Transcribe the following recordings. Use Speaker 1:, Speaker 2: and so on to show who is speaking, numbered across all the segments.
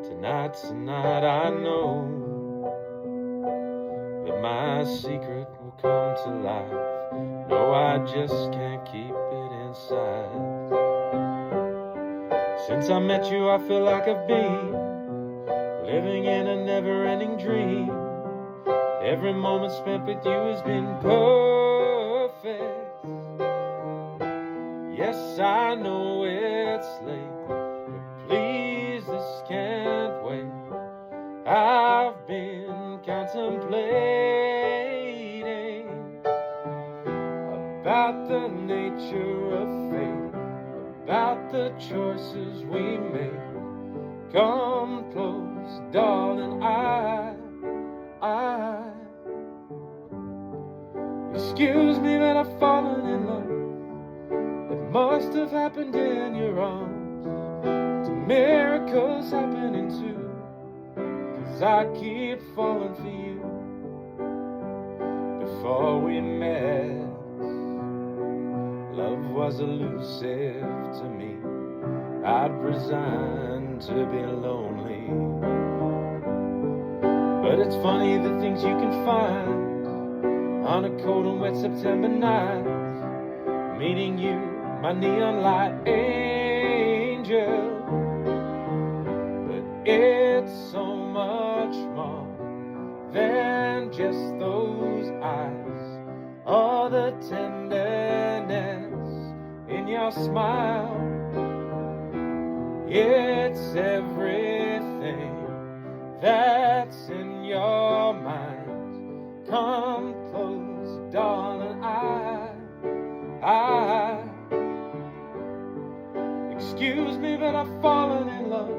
Speaker 1: Tonight's the night I know that my secret will come to life. No, I just can't keep it inside. Since I met you, I feel like I've been living in a never-ending dream. Every moment spent with you has been perfect. Yes, I know it's late, but please, this can't wait. I've been contemplating about the nature of fate, about the choices we make. Come close, darling, excuse me that I've fallen in love. It must have happened in your arms. It's miracles happening too, 'cause I keep falling for you. Before we met, love was elusive to me. I'd resigned to be lonely. But it's funny the things you can find on a cold and wet September night. Meeting you, my neon light angel. But it's so much more than just those eyes, or the tenderness in your smile. It's everything that's in your mind. Come close, darling, excuse me, but I've fallen in love.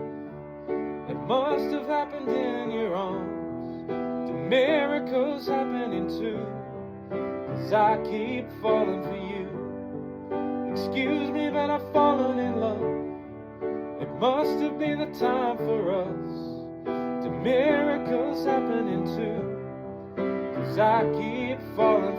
Speaker 1: It must have happened in your arms. The miracles happening too, 'cause I keep falling for you. Excuse me, but I've fallen in love. It must have been the time for us. The miracles happening too, 'cause I keep falling.